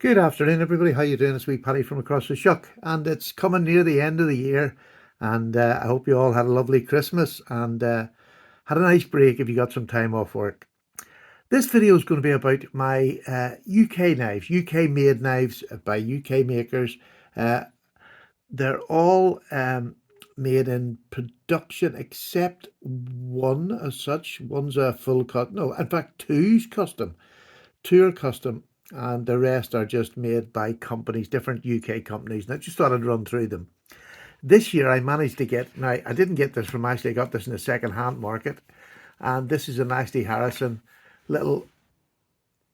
Good afternoon, everybody. How you doing? It's wee Paddy from across the Shuck, and it's coming near the end of the year, and I hope you all had a lovely Christmas and had a nice break if you got some time off work. This video is going to be about my UK knives, UK made knives by UK makers. Uh, they're all made in production except one as such. One's a full cut. No, in fact, two's custom. Two are custom, and the rest are just made by companies, different UK companies. And I just thought I'd run through them. This year I managed to get, now I didn't get this from Ashley, I got this in the second hand market. And this is an Ashley Harrison little,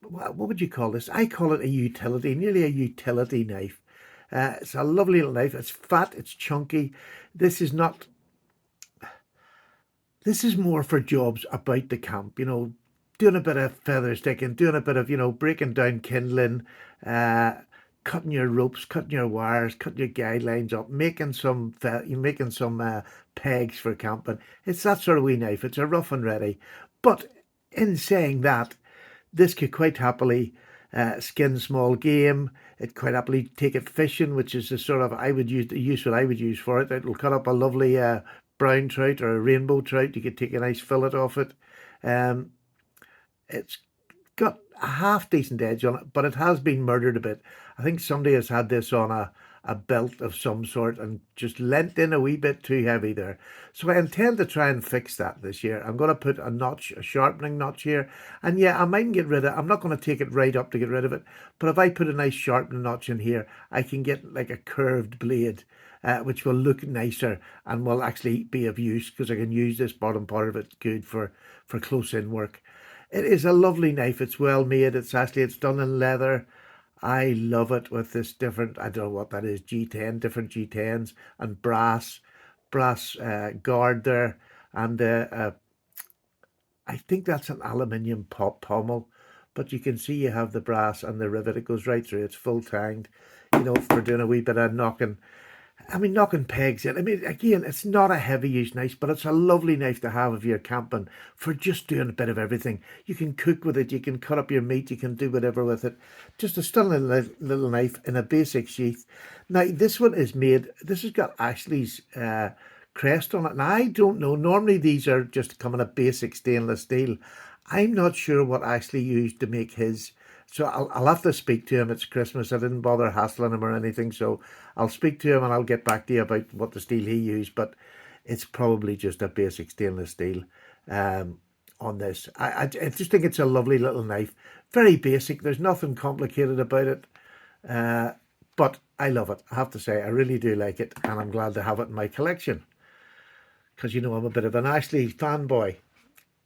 what would you call this? I call it a utility, nearly a utility knife. It's a lovely little knife. It's fat, it's chunky. This is not, this is more for jobs about the camp, doing a bit of feather sticking, doing a bit of, breaking down kindling, uh, cutting your ropes, cutting your wires, cutting your guidelines up, making some pegs for camping. It's that sort of wee knife. It's a rough and ready. But in saying that, this could quite happily skin small game. It quite happily take it fishing, which is the sort of what I would use for it. It'll cut up a lovely brown trout or a rainbow trout. You could take a nice fillet off it. Um, it's got a half decent edge on it, but it has been murdered a bit. I think somebody has had this on a belt of some sort and just lent in a wee bit too heavy there. So I intend to try and fix that this year. I'm going to put a notch, a sharpening notch here. And yeah, I mightn't get rid of it. I'm not going to take it right up to get rid of it. But if I put a nice sharpening notch in here, I can get like a curved blade, which will look nicer and will actually be of use because I can use this bottom part of it good for close-in work. It is a lovely knife. It's well made. It's done in leather. I love it with this different, I don't know what that is, G10, different G10s and brass guard there. And I think that's an aluminium pommel, but you can see you have the brass and the rivet. It goes right through. It's full tanged, for doing a wee bit of knocking pegs in. I mean, again, it's not a heavy use knife, but it's a lovely knife to have if you're camping for just doing a bit of everything. You can cook with it, you can cut up your meat, you can do whatever with it. Just a stunning little knife in a basic sheath. Now, this one is made, this has got Ashley's crest on it. Now, I don't know, normally these are just come in a basic stainless steel. I'm not sure what Ashley used to make his. So I'll have to speak to him. It's Christmas. I didn't bother hassling him or anything. So I'll speak to him and I'll get back to you about what the steel he used. But it's probably just a basic stainless steel on this. I just think it's a lovely little knife. Very basic. There's nothing complicated about it. But I love it. I have to say, I really do like it. And I'm glad to have it in my collection. Because, I'm a bit of an Ashley fanboy.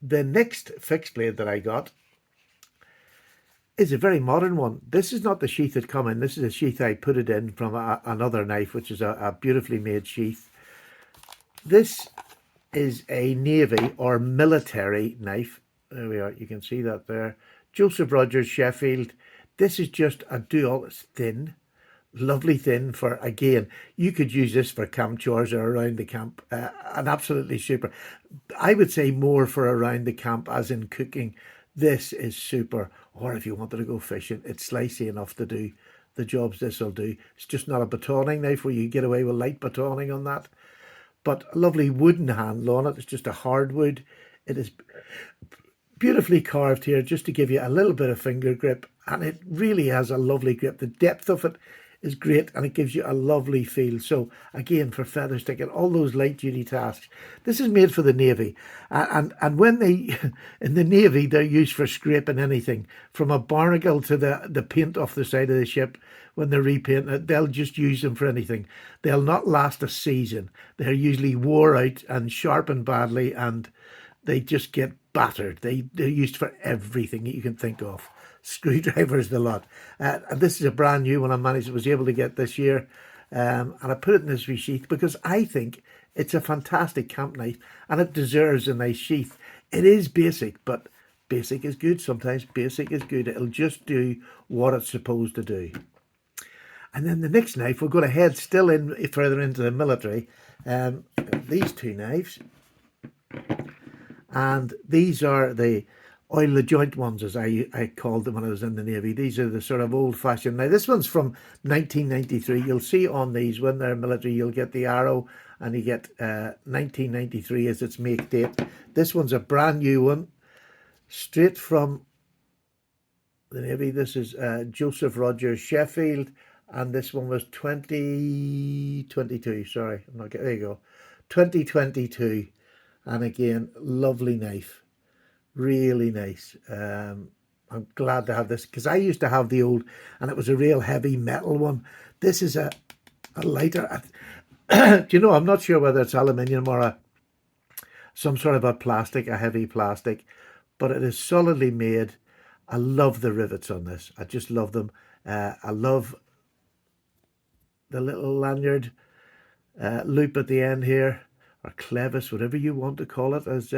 The next fixed blade that I got is a very modern one. This is not the sheath that come in. This is a sheath I put it in from another knife, which is a beautifully made sheath. This is a navy or military knife. There we are. You can see that there. Joseph Rogers, Sheffield. This is just a dual. It's thin, lovely thin for, again, you could use this for camp chores or around the camp. And absolutely super. I would say more for around the camp as in cooking. This is super. Or if you wanted to go fishing, it's slicey enough to do the jobs this will do. It's just not a batoning knife where you get away with light batoning on that. But a lovely wooden handle on it. It's just a hardwood. It is beautifully carved here just to give you a little bit of finger grip. And it really has a lovely grip. The depth of it is great and it gives you a lovely feel. So again, for feather sticking, all those light duty tasks. This is made for the Navy. And when they, in the Navy, they're used for scraping anything from a barnacle to the paint off the side of the ship. When they're repainting it, they'll just use them for anything. They'll not last a season. They're usually wore out and sharpened badly and they just get battered. They're used for everything that you can think of. Screwdrivers, the lot. And this is a brand new one I was able to get this year. And I put it in this wee sheath because I think it's a fantastic camp knife and it deserves a nice sheath. It is basic, but basic is good. Sometimes basic is good. It'll just do what it's supposed to do. And then the next knife, we're going to head still in further into the military. These two knives. And these are the oil the joint ones, as I called them when I was in the Navy. These are the sort of old-fashioned. Now, this one's from 1993. You'll see on these, when they're military, you'll get the arrow, and you get 1993 as its make date. This one's a brand new one, straight from the Navy. This is Joseph Rogers, Sheffield, and this one was 2022. Sorry, I'm not getting, there you go. 2022. And again, lovely knife. Really nice. I'm glad to have this, because I used to have the old, and it was a real heavy metal one. This is a lighter. Do you know, I'm not sure whether it's aluminium or some sort of a plastic, a heavy plastic, but it is solidly made. I love the rivets on this. I just love them. I love the little lanyard loop at the end here, or clevis, whatever you want to call it, as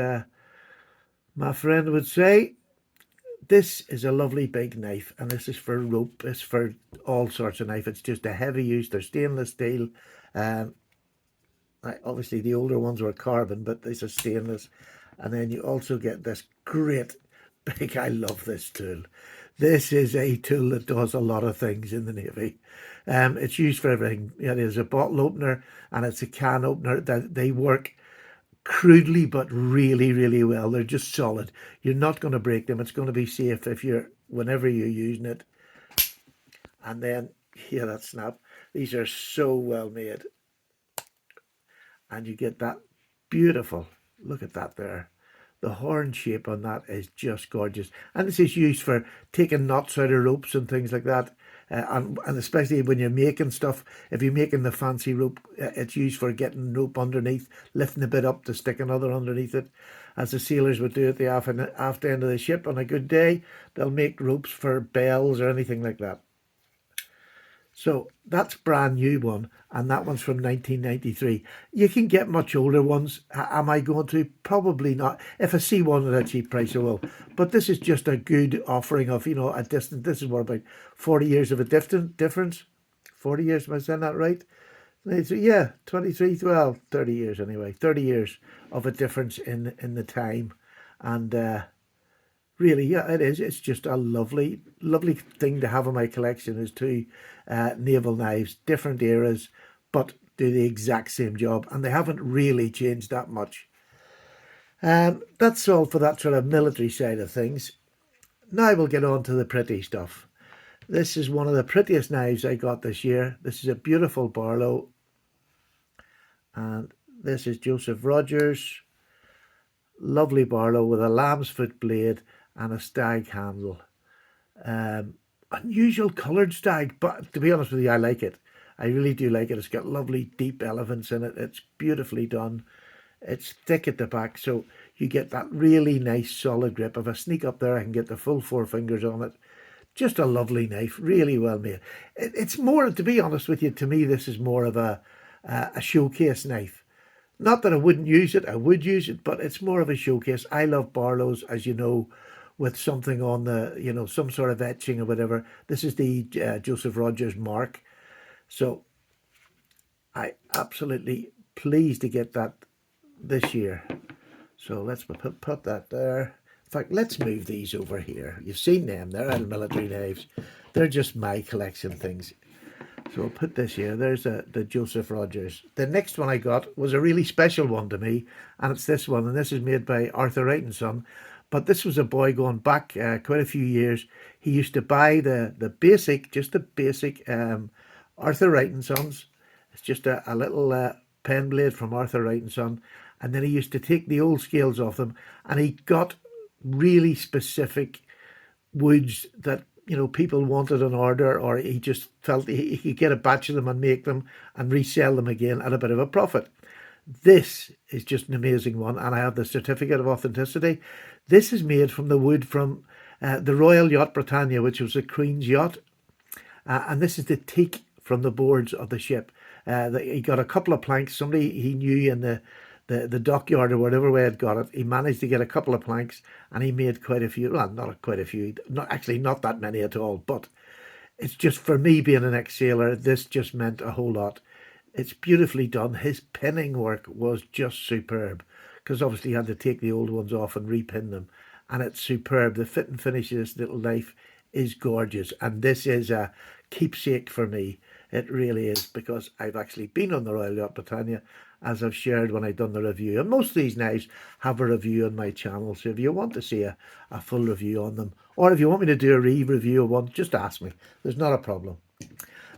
my friend would say. This is a lovely big knife, and this is for rope. It's for all sorts of knife. It's just a heavy use. They're stainless steel. Obviously, the older ones were carbon, but these are stainless. And then you also get this great big, I love this tool. This is a tool that does a lot of things in the Navy. It's used for everything. It is a bottle opener, and it's a can opener. They work crudely but really, really well. They're just solid. You're not going to break them. It's going to be safe whenever you're using it. And then here, that snap. These are so well made, and you get that beautiful, look at that there. The horn shape on that is just gorgeous. And this is used for taking knots out of ropes and things like that. And especially when you're making stuff, if you're making the fancy rope, it's used for getting rope underneath, lifting a bit up to stick another underneath it. As the sailors would do at the aft end of the ship on a good day, they'll make ropes for bells or anything like that. So that's brand new one, and that one's from 1993. You can get much older ones. Am I going to? Probably not. If I see one at a cheap price, I will. But this is just a good offering of, a distance. This is what, about 40 years of a difference? 40 years, am I saying that right? Yeah, 23, well, 30 years anyway. 30 years of a difference in the time. And really, yeah, it is. It's just a lovely, lovely thing to have in my collection, is two naval knives, different eras, but do the exact same job, and they haven't really changed that much. That's all for that sort of military side of things. Now we'll get on to the pretty stuff. This is one of the prettiest knives I got this year. This is a beautiful Barlow, and this is Joseph Rogers. Lovely Barlow with a lamb's foot blade and a stag handle. Unusual coloured stag, but to be honest with you, I like it. I really do like it. It's got lovely deep elephants in it. It's beautifully done. It's thick at the back, so you get that really nice solid grip. If I sneak up there, I can get the full 4 fingers on it. Just a lovely knife, really well made. It's more, to be honest with you, to me, this is more of a showcase knife. Not that I wouldn't use it, I would use it, but it's more of a showcase. I love Barlows, as you know, with something on the, some sort of etching or whatever. This is the Joseph Rogers mark. So I absolutely pleased to get that this year. So let's put that there. In fact, let's move these over here. You've seen them, they're military knives. They're just my collection things. So I'll put this here. There's the Joseph Rogers. The next one I got was a really special one to me, and it's this one. And this is made by Arthur Renson. But this was a boy going back quite a few years. He used to buy the basic Arthur Rensons. It's just a little pen blade from Arthur Renson. And then he used to take the old scales off them, and he got really specific woods that people wanted an order, or he just felt he could get a batch of them and make them and resell them again at a bit of a profit. This is just an amazing one, and I have the certificate of authenticity. This is made from the wood from the Royal Yacht Britannia, which was the Queen's yacht, and this is the teak from the boards of the ship. He got a couple of planks. Somebody he knew in the dockyard or whatever way it got it, he managed to get a couple of planks, and he made quite a few. Well, not quite a few, not that many at all, but it's just, for me being an ex-sailor, this just meant a whole lot. It's beautifully done. His pinning work was just superb, because obviously he had to take the old ones off and repin them, and it's superb. The fit and finish of this little knife is gorgeous, and this is a keepsake for me. It really is, because I've actually been on the Royal Yacht Britannia, as I've shared when I've done the review. And most of these knives have a review on my channel, so if you want to see a full review on them, or if you want me to do a review of one, just ask me. There's not a problem.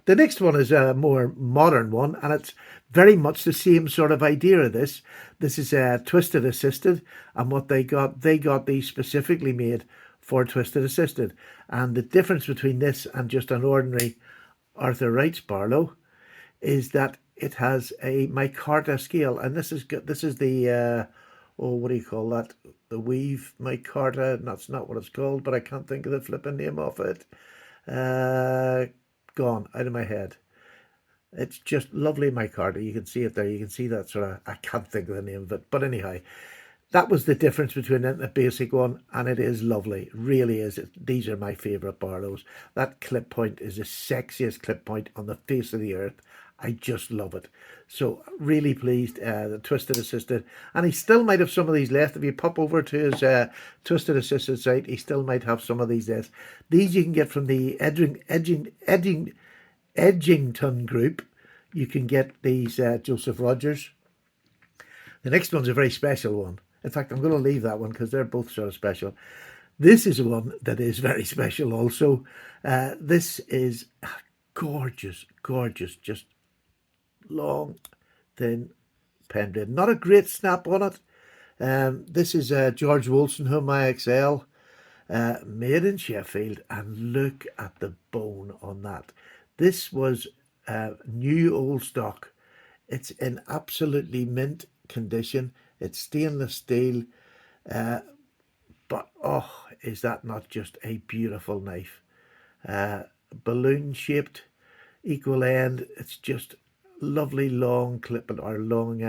The next one is a more modern one, and it's very much the same sort of idea of this. This is a Twisted Assisted, and what they got these specifically made for Twisted Assisted. And the difference between this and just an ordinary Arthur Wright's Barlow is that it has a micarta scale, and this is the oh, what do you call that? The weave micarta. That's not what it's called, but I can't think of the flipping name of it. Gone out of my head. It's just lovely micarta. You can see it there. You can see that sort of, I can't think of the name of it, but anyhow, that was the difference between it and the basic one, and it is lovely. It really is. These are my favourite Barlows. That clip point is the sexiest clip point on the face of the earth. I just love it. So really pleased. The Twisted Assisted, and he still might have some of these left. If you pop over to his Twisted Assisted site, he still might have some of these left. These you can get from the Edgington group. You can get these Joseph Rogers. The next one's a very special one. In fact, I'm going to leave that one because they're both sort of special. This is one that is very special also. This is gorgeous, gorgeous, just long, thin pen blade. Not a great snap on it. This is George Wolstenholme IXL, made in Sheffield, and look at the bone on that. This was new old stock. It's in absolutely mint condition. It's stainless steel, but oh, is that not just a beautiful knife? Balloon shaped, equal end. It's just lovely long clip, or long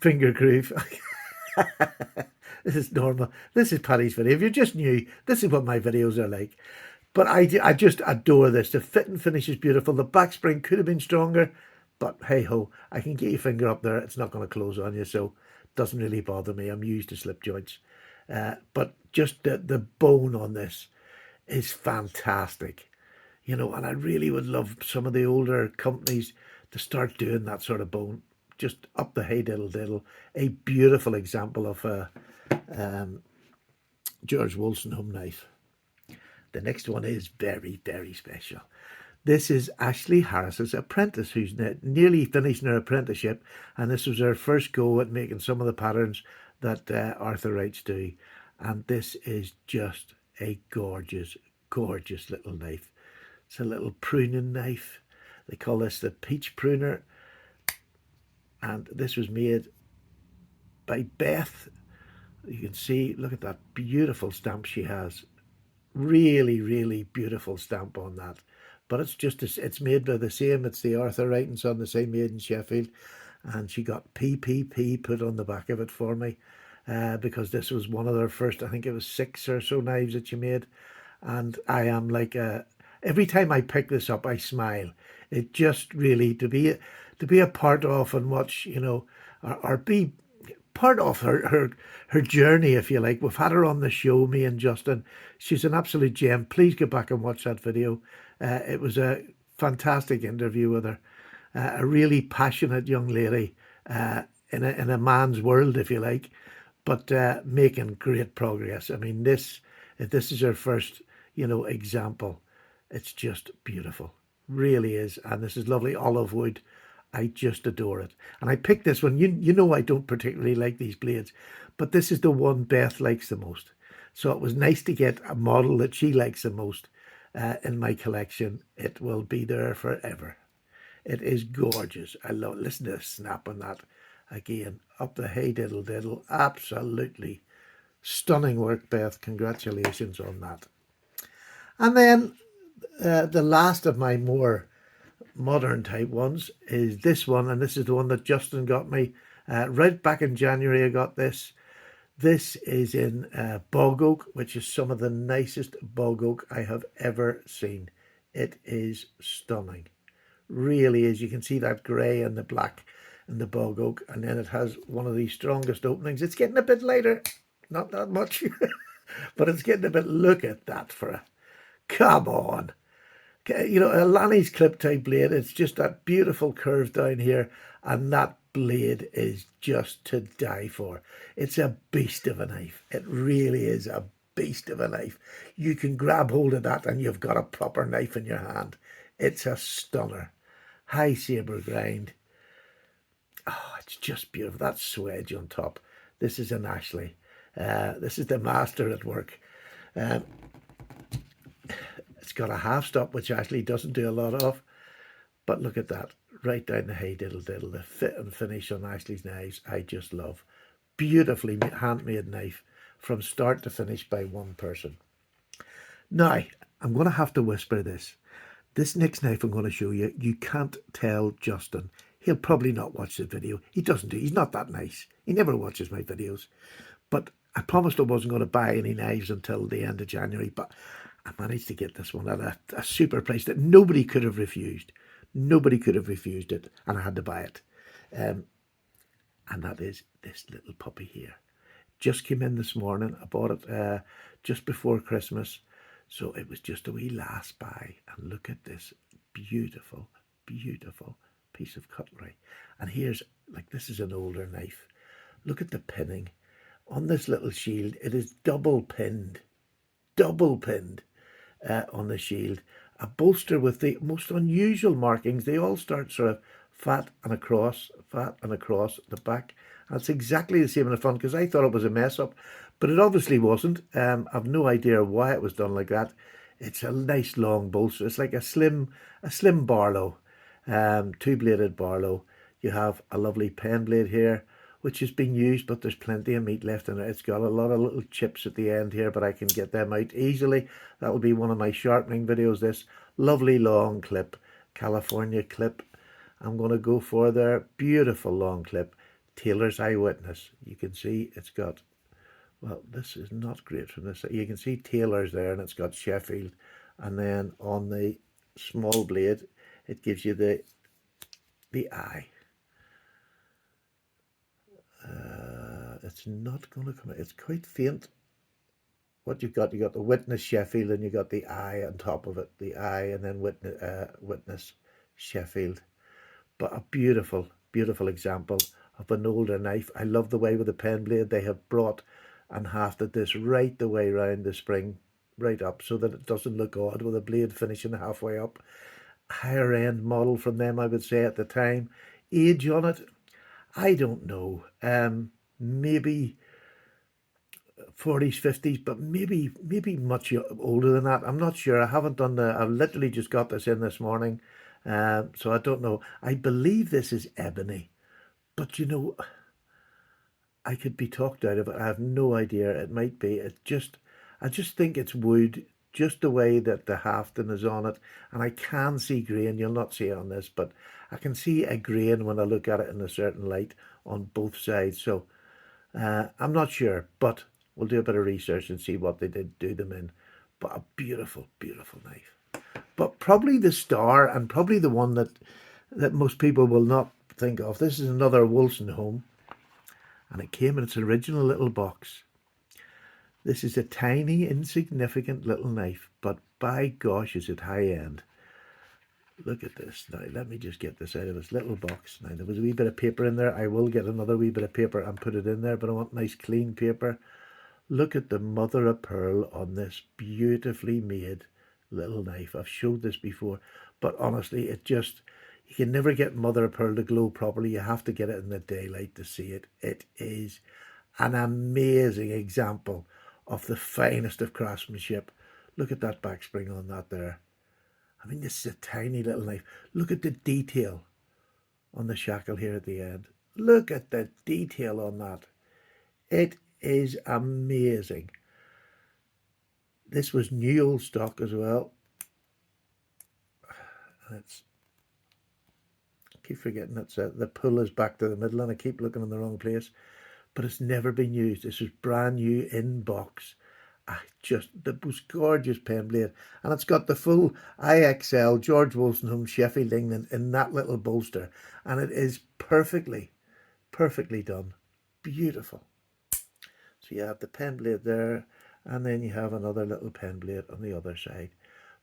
finger groove. This is normal. This is Paddy's video. If you're just new, this is what my videos are like. But I just adore this. The fit and finish is beautiful. The back spring could have been stronger, but hey ho, I can get your finger up there. It's not going to close on you, so it doesn't really bother me. I'm used to slip joints. But just the bone on this is fantastic. You know, and I really would love some of the older companies to start doing that sort of bone. Just up the hey diddle diddle. A beautiful example of a George Wolstenholme knife. The next one is very, very special. This is Ashley Harris's apprentice, who's nearly finishing her apprenticeship, and this was her first go at making some of the patterns that Arthur Wrights do. And this is just a gorgeous, gorgeous little knife. It's a little pruning knife. They call this the peach pruner. And this was made by Beth. You can see, look at that beautiful stamp she has. Really, really beautiful stamp on that. But it's just, it's made by the same. It's the Arthur Writings on the same, made in Sheffield. And she got PPP put on the back of it for me. Because this was one of their first, I think it was 6 or so knives that she made. And I am like every time I pick this up, I smile. It just really, to be a part of and watch, you know, or be part of her journey, if you like. We've had her on the show, me and Justin. She's an absolute gem. Please go back and watch that video. It was a fantastic interview with her. A really passionate young lady in a man's world, if you like, but making great progress. I mean, if this is her first, you know, example, it's just beautiful. Really is. And this is lovely olive wood. I just adore it. And I picked this one. You know I don't particularly like these blades, but this is the one Beth likes the most. So it was nice to get a model that she likes the most in my collection. It will be there forever. It is gorgeous. I love, listen to the snap on that. Again, up the hey diddle diddle. Absolutely stunning work, Beth. Congratulations on that. And then the last of my more modern type ones is this one, and this is the one that Justin got me right back in January. I got this. This is in bog oak, which is some of the nicest bog oak I have ever seen. It is stunning, really is. You can see that grey and the black in the bog oak, and then it has one of the strongest openings. It's getting a bit lighter, not that much, but it's getting a bit. Look at that for a, come on. You know, a Lanny's clip type blade, it's just that beautiful curve down here, and that blade is just to die for. It's a beast of a knife. It really is a beast of a knife. You can grab hold of that and you've got a proper knife in your hand. It's a stunner. High sabre grind. Oh, it's just beautiful. That swedge on top. This is an Ashley. This is the master at work. Um, it's got a half stop, which Ashley doesn't do a lot of. But look at that. Right down the hey diddle diddle. The fit and finish on Ashley's knives, I just love. Beautifully handmade knife from start to finish by one person. Now, I'm going to have to whisper this. This next knife I'm going to show you, you can't tell Justin. He'll probably not watch the video. He doesn't do. He's not that nice. He never watches my videos. But I promised I wasn't going to buy any knives until the end of January. But I managed to get this one at a super price that nobody could have refused. Nobody could have refused it. And I had to buy it. And that is this little puppy here. Just came in this morning. I bought it just before Christmas. So it was just a wee last buy. And look at this beautiful, beautiful piece of cutlery. And here's, like, this is an older knife. Look at the pinning. On this little shield, it is double pinned on the shield. A bolster with the most unusual markings. They all start sort of fat and across the back. And it's exactly the same in the front, because I thought it was a mess up, but it obviously wasn't. I've no idea why it was done like that. It's a nice long bolster. It's like a slim Barlow, two-bladed Barlow. You have a lovely pen blade here, which has been used, but there's plenty of meat left in it. It's got a lot of little chips at the end here, but I can get them out easily. That will be one of my sharpening videos. This lovely long clip, California clip, I'm going to go for there. Beautiful long clip. Taylor's Eyewitness. You can see it's got, well, this is not great from this. You can see Taylor's there, and it's got Sheffield. And then on the small blade, it gives you the eye. It's not going to come out. It's quite faint. What you got the Witness Sheffield, and you got the eye on top of it. The eye, and then Witness Sheffield. But a beautiful, beautiful example of an older knife. I love the way with the pen blade they have brought and hafted this right the way around the spring, right up, so that it doesn't look odd with a blade finishing halfway up. Higher end model from them, I would say, at the time. Age on it, I don't know. Maybe 40s, 50s, but maybe much older than that. I'm not sure. I haven't done I've literally just got this in this morning. So I don't know. I believe this is ebony, but you know, I could be talked out of it. I have no idea. It might be. I just think it's wood, just the way that the hafting is on it. And I can see grain. You'll not see it on this, but I can see a grain when I look at it in a certain light on both sides. So I'm not sure, but we'll do a bit of research and see what they did do them in. But a beautiful, beautiful knife. But probably the star, and probably the one that most people will not think of. This is another Wolstenholme, and it came in its original little box. This is a tiny, insignificant little knife, but by gosh, is it high end. Look at this. Now, let me just get this out of this little box. Now, there was a wee bit of paper in there. I will get another wee bit of paper and put it in there, but I want nice, clean paper. Look at the mother of pearl on this beautifully made little knife. I've showed this before, but honestly, you can never get mother of pearl to glow properly. You have to get it in the daylight to see it. It is an amazing example of the finest of craftsmanship. Look at that back spring on that there. I mean, this is a tiny little knife. Look at the detail on the shackle here at the end. Look at the detail on that. It is amazing. This was new old stock as well. I keep forgetting the pull is back to the middle, and I keep looking in the wrong place. But it's never been used. This is brand new in box. Just the most gorgeous pen blade, and it's got the full IXL George Wolstenholme Sheffield, England in that little bolster, and it is perfectly done, beautiful. So you have the pen blade there, and then you have another little pen blade on the other side.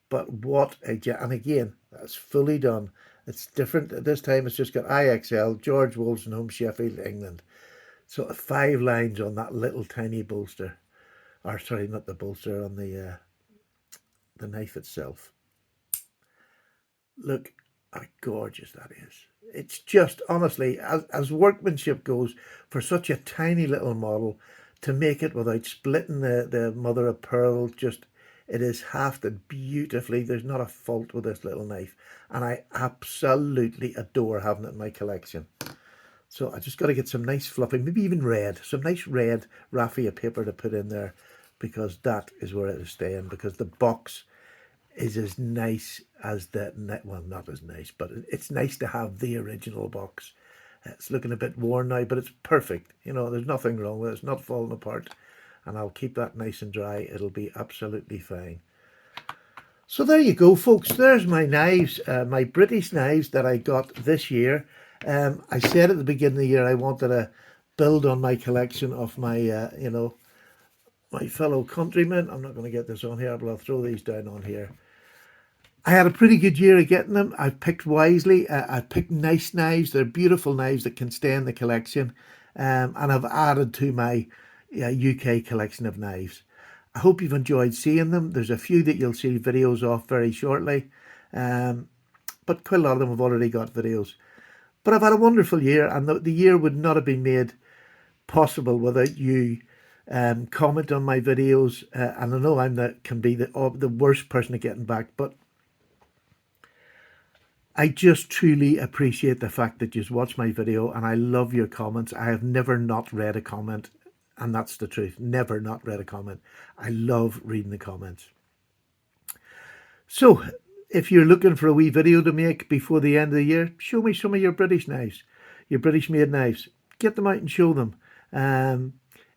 But what a and again, that's fully done. It's different this time. It's just got IXL George Wolstenholme Sheffield, England. So 5 lines on that little tiny bolster, or sorry, not the bolster, on the knife itself. Look how gorgeous that is. It's just, honestly, as workmanship goes, for such a tiny little model, to make it without splitting the mother of pearl, just, it is hafted beautifully. There's not a fault with this little knife. And I absolutely adore having it in my collection. So I just got to get some nice fluffy, maybe even red, some nice red raffia paper to put in there, because that is where it is staying, because the box is as nice as well, not as nice, but it's nice to have the original box. It's looking a bit worn now, but it's perfect. You know, there's nothing wrong with it. It's not falling apart, and I'll keep that nice and dry. It'll be absolutely fine. So there you go, folks. There's my knives, my British knives that I got this year. I said at the beginning of the year I wanted to build on my collection of my, you know, my fellow countrymen. I'm not going to get this on here, but I'll throw these down on here. I had a pretty good year of getting them. I've picked wisely. I've picked nice knives. They're beautiful knives that can stay in the collection. And I've added to my UK collection of knives. I hope you've enjoyed seeing them. There's a few that you'll see videos of very shortly. But quite a lot of them have already got videos. But I've had a wonderful year, and the year would not have been made possible without you. Comment on my videos, and I know can be the worst person at getting back, but I just truly appreciate the fact that you watch my video, and I love your comments. I have never not read a comment, and that's the truth. Never not read a comment. I love reading the comments. So if you're looking for a wee video to make before the end of the year, show me some of your British knives, your British made knives. Get them out and show them.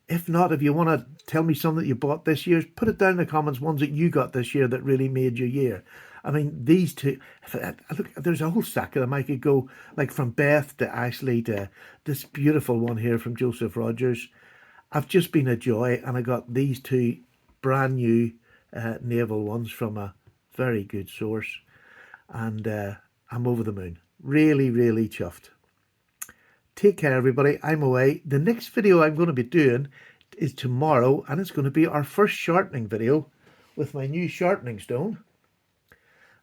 If not, if you want to tell me something that you bought this year, put it down in the comments, ones that you got this year that really made your year. I mean, these two, look, there's a whole stack of them. I could go like from Beth to Ashley to this beautiful one here from Joseph Rogers. I've just been a joy, and I got these two brand new naval ones from a very good source, and I'm over the moon. Really, really chuffed. Take care, everybody. I'm away. The next video I'm going to be doing is tomorrow, and it's going to be our first sharpening video with my new sharpening stone.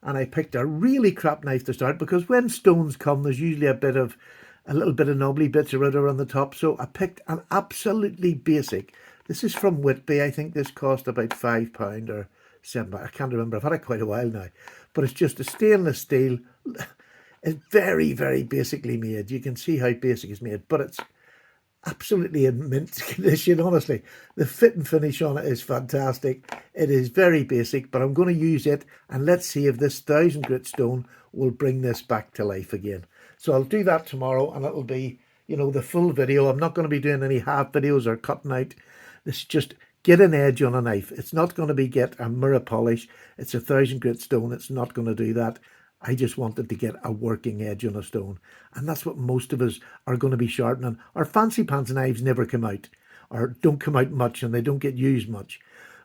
And I picked a really crap knife to start, because when stones come, there's usually a little bit of knobbly bits around the top. So I picked an absolutely basic. This is from Whitby. I think this cost about £5 or £7. I can't remember. I've had it quite a while now. But it's just a stainless steel. It's very, very basically made. You can see how basic it's made, but it's absolutely in mint condition, honestly. The fit and finish on it is fantastic. It is very basic, but I'm going to use it, and let's see if this 1000 grit stone will bring this back to life again. So I'll do that tomorrow, and it'll be, you know, the full video. I'm not going to be doing any half videos or cutting out. This is just get an edge on a knife. It's not going to be get a mirror polish. It's a 1000 grit stone. It's not going to do that. I just wanted to get a working edge on a stone. And that's what most of us are going to be sharpening. Our fancy pants knives never come out, or don't come out much, and they don't get used much.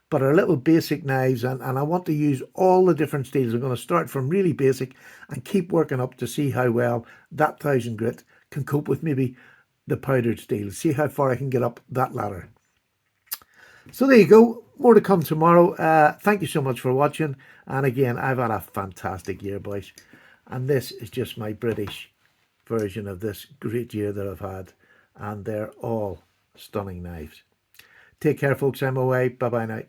But our little basic knives, and I want to use all the different steels. I'm going to start from really basic and keep working up to see how well that 1000 grit can cope with maybe the powdered steel. See how far I can get up that ladder. So there you go. More to come tomorrow. Thank you so much for watching. And again, I've had a fantastic year, boys. And this is just my British version of this great year that I've had. And they're all stunning knives. Take care, folks. I'm away. Bye-bye now.